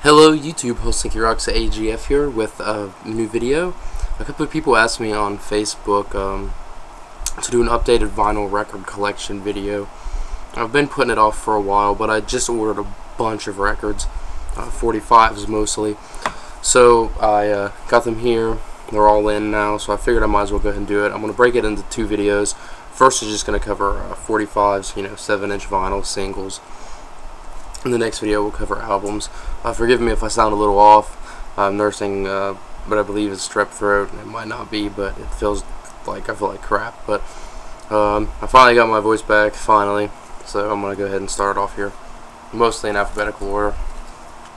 Hello YouTube, host Rocks AGF here with a new video. A couple of people asked me on Facebook to do an updated vinyl record collection video. I've been putting it off for a while, but I just ordered a bunch of records, 45s mostly. So I got them here. They're all in now, so I figured I might as well go ahead and do it. I'm going to break it into two videos. First is just going to cover 45s, 7-inch vinyl singles. In the next video we'll cover albums. Forgive me if I sound a little off. I'm nursing what I believe is strep throat. It might not be, but it feels like I feel like crap. But I finally got my voice back, finally. So I'm going to go ahead and start off here. Mostly in alphabetical order.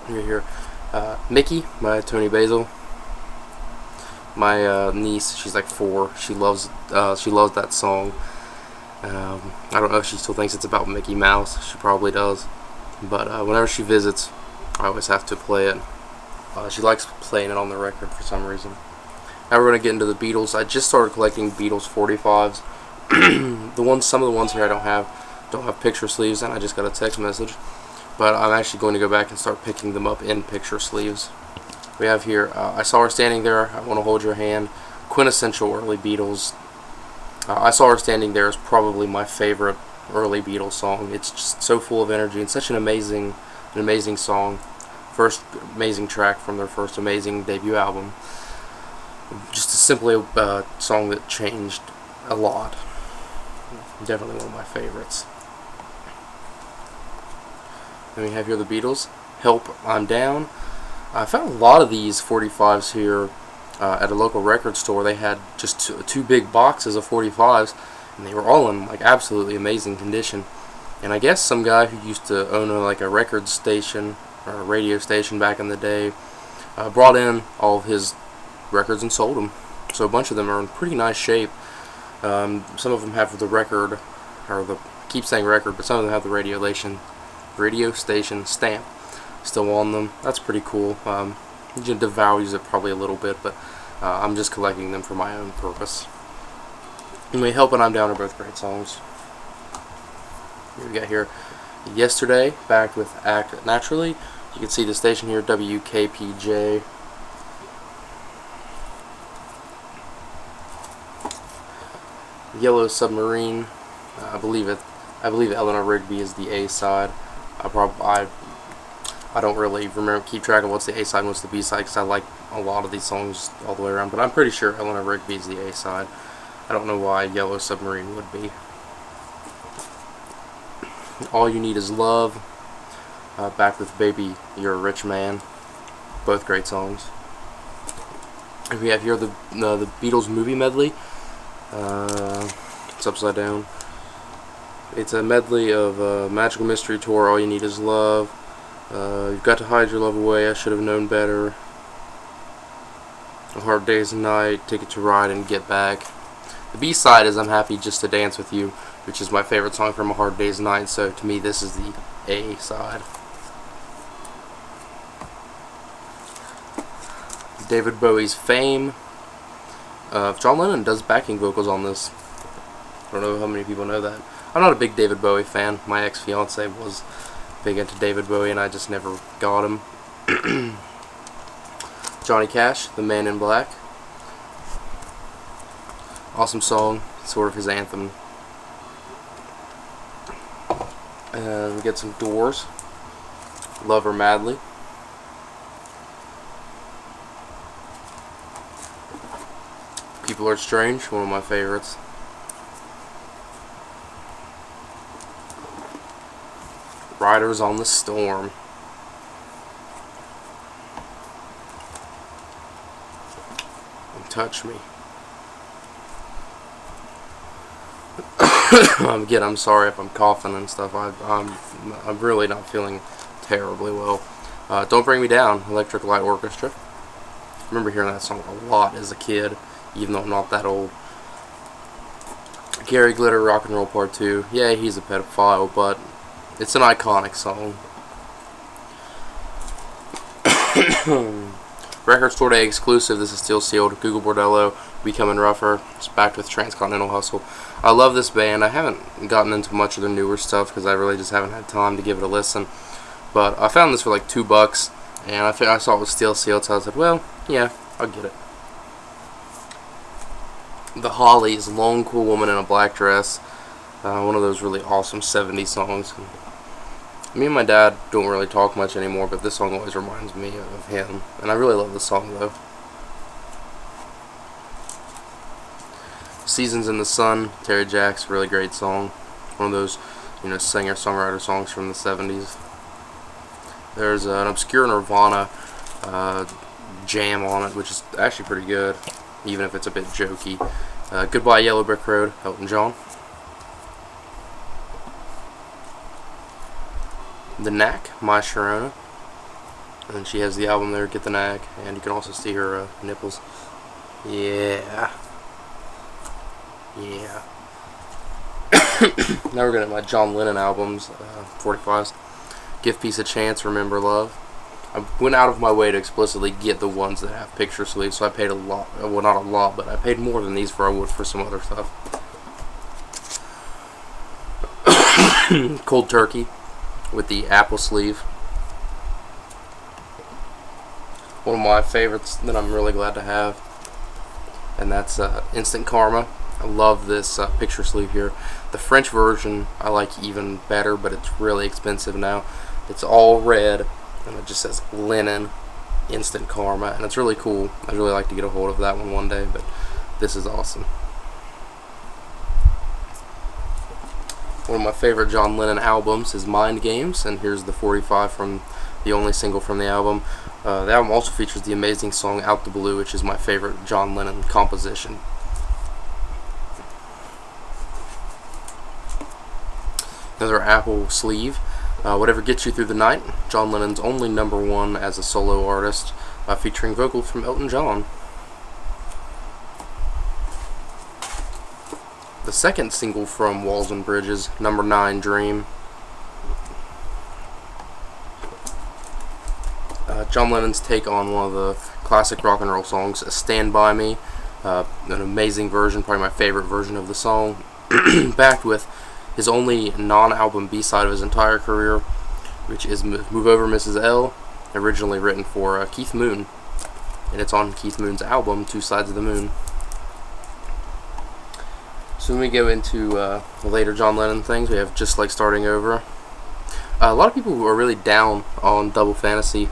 Here. Mickey by Tony Basil. My niece, she's like 4. She loves that song. I don't know if she still thinks it's about Mickey Mouse. She probably does. But whenever she visits, I always have to play it. She likes playing it on the record for some reason. Now we're going to get into the Beatles. I just started collecting Beatles 45s. Some of the ones here I don't have picture sleeves, and I just got a text message. But I'm actually going to go back and start picking them up in picture sleeves. We have here, I Saw Her Standing There, I Want to Hold Your Hand, quintessential early Beatles. I Saw Her Standing There is probably my favorite early Beatles song. It's just so full of energy and such an amazing song. First amazing track from their first amazing debut album. Just simply a song that changed a lot. Definitely one of my favorites. Then we have here the Beatles. Help, I'm Down. I found a lot of these 45s here at a local record store. They had just two big boxes of 45s. And they were all in like absolutely amazing condition. And I guess some guy who used to own a record station or a radio station back in the day brought in all of his records and sold them. So a bunch of them are in pretty nice shape. Some of them have the record, or I keep saying record, but some of them have the radio station stamp still on them. That's pretty cool. It devalues it probably a little bit, but I'm just collecting them for my own purpose. And Help and I'm Down are both great songs. Here we got here Yesterday, backed with Act Naturally. You can see the station here, WKPJ. Yellow Submarine. I believe Eleanor Rigby is the A side. I don't really keep track of what's the A side and what's the B side, because I like a lot of these songs all the way around. But I'm pretty sure Eleanor Rigby is the A side. I don't know why Yellow Submarine would be. All You Need Is Love, back with Baby You're a Rich Man. Both great songs. We have here the Beatles movie medley. It's upside down. It's a medley of Magical Mystery Tour, All You Need Is Love. You've Got to Hide Your Love Away, I Should Have Known Better. A Hard Day's Night, Ticket to Ride, and Get Back. The B-side is I'm Happy Just to Dance With You, which is my favorite song from A Hard Day's Night, so to me this is the A side. David Bowie's Fame. John Lennon does backing vocals on this. I don't know how many people know that. I'm not a big David Bowie fan. My ex-fiance was big into David Bowie and I just never got him. Johnny Cash, The Man in Black. Awesome song, sort of his anthem. And we get some Doors. Love Her Madly. People Are Strange, one of my favorites. Riders on the Storm. And Touch Me. Again, I'm sorry if I'm coughing and stuff. I'm really not feeling terribly well. Don't Bring Me Down, Electric Light Orchestra. I remember hearing that song a lot as a kid, even though I'm not that old. Gary Glitter, Rock and Roll Part 2. Yeah, he's a pedophile, but it's an iconic song. Record Store Day exclusive, this is still sealed. Google Bordello, Becoming Rougher. It's backed with Transcontinental Hustle. I love this band. I haven't gotten into much of their newer stuff because I really just haven't had time to give it a listen. But I found this for like $2. And I saw it was Steel Sealed, so I said, well, yeah, I'll get it. The Hollies, Lone Cool Woman in a Black Dress. One of those really awesome 70s songs. Me and my dad don't really talk much anymore, but this song always reminds me of him. And I really love this song, though. Seasons in the Sun, Terry Jacks, really great song. One of those, singer-songwriter songs from the 70s. There's an obscure Nirvana jam on it, which is actually pretty good, even if it's a bit jokey. Goodbye Yellow Brick Road, Elton John. The Knack, My Sharona. And she has the album there, Get the Knack, and you can also see her nipples. Yeah. Yeah. Now we're going to my John Lennon albums, 45s. Give Peace a Chance, Remember Love. I went out of my way to explicitly get the ones that have picture sleeves, so I paid a lot. Well, not a lot, but I paid more than these for I would for some other stuff. Cold Turkey with the apple sleeve. One of my favorites that I'm really glad to have, and that's Instant Karma. I love this picture sleeve here. The French version I like even better, but it's really expensive now. It's all red, and it just says Lennon Instant Karma, and it's really cool. I'd really like to get a hold of that one day, but this is awesome. One of my favorite John Lennon albums is Mind Games, and here's the 45 from the only single from the album. The album also features the amazing song Out the Blue, which is my favorite John Lennon composition. Another apple sleeve. Whatever Gets You Through the Night, John Lennon's only #1 as a solo artist, featuring vocals from Elton John. The second single from Walls and Bridges, #9, Dream. John Lennon's take on one of the classic rock and roll songs, Stand By Me. An amazing version, probably my favorite version of the song, backed with his only non-album B-side of his entire career, which is Move Over Mrs. L, originally written for Keith Moon, and it's on Keith Moon's album, Two Sides of the Moon. So when we go into later John Lennon things, we have Just Like Starting Over. A lot of people are really down on Double Fantasy,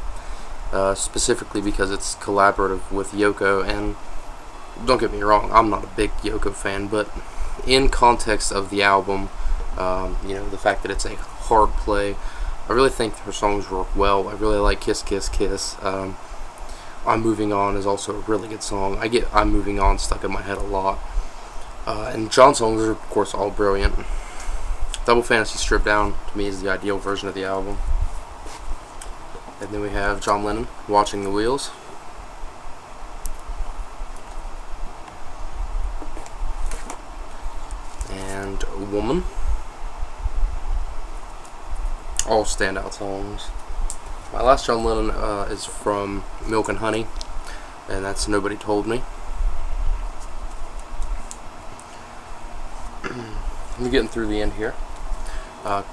specifically because it's collaborative with Yoko, and don't get me wrong, I'm not a big Yoko fan, but in context of the album, the fact that it's a hard play, I really think her songs work well. I really like Kiss Kiss Kiss. I'm Moving On is also a really good song. I get I'm Moving On stuck in my head a lot. And John's songs are, of course, all brilliant. Double Fantasy Stripped Down, to me, is the ideal version of the album. And then we have John Lennon, Watching the Wheels. And Woman. All standout songs. My last John Lennon is from Milk and Honey, and that's Nobody Told Me. I'm getting through the end here.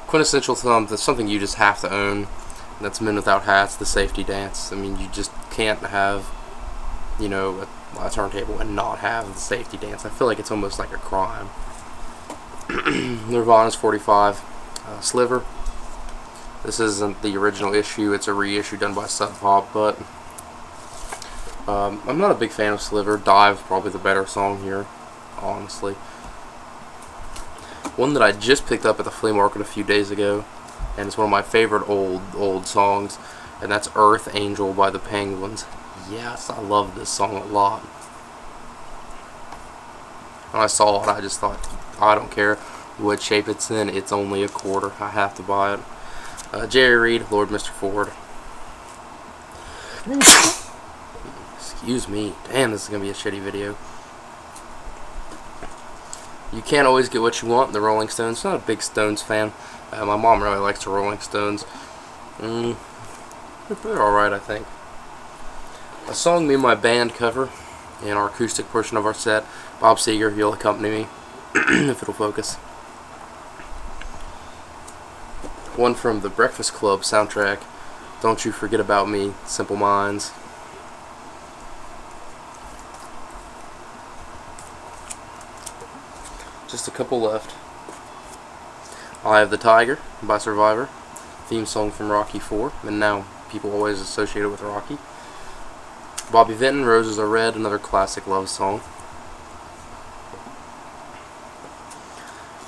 Quintessential something you just have to own. That's Men Without Hats, The Safety Dance. I mean, you just can't have, a turntable and not have the safety dance. I feel like it's almost like a crime. Nirvana's 45. Sliver. This isn't the original issue, it's a reissue done by Sub Pop, but I'm not a big fan of Sliver. Dive, probably the better song here, honestly. One that I just picked up at the flea market a few days ago, and it's one of my favorite old songs, and that's Earth Angel by the Penguins. Yes, I love this song a lot. When I saw it, I just thought, I don't care what shape it's in, it's only a quarter. I have to buy it. Jerry Reed, Lord Mr. Ford. Excuse me. Damn, this is going to be a shitty video. You can't always get what you want. The Rolling Stones. I'm not a big Stones fan. My mom really likes the Rolling Stones. They're alright, I think. A song me and my band cover in our acoustic portion of our set. Bob Seger, you'll accompany me if it'll focus. One from the Breakfast Club soundtrack, Don't You Forget About Me, Simple Minds. Just a couple left. Eye of the Tiger by Survivor, theme song from Rocky IV, and now people always associate it with Rocky. Bobby Vinton, Roses Are Red, another classic love song.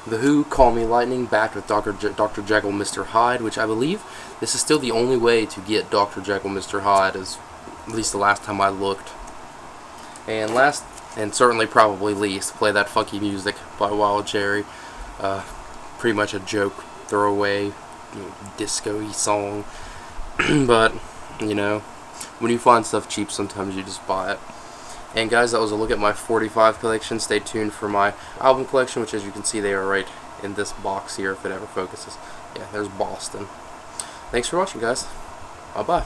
The Who, Call Me Lightning, backed with Dr. Jekyll, Mr. Hyde, which I believe this is still the only way to get Dr. Jekyll, Mr. Hyde, at least the last time I looked. And last, and certainly probably least, Play That Funky Music by Wild Cherry. Pretty much a joke, throwaway, disco-y song. But, when you find stuff cheap, sometimes you just buy it. And guys, that was a look at my 45 collection. Stay tuned for my album collection, which, as you can see, they are right in this box here, if it ever focuses. Yeah, there's Boston. Thanks for watching, guys. Bye-bye.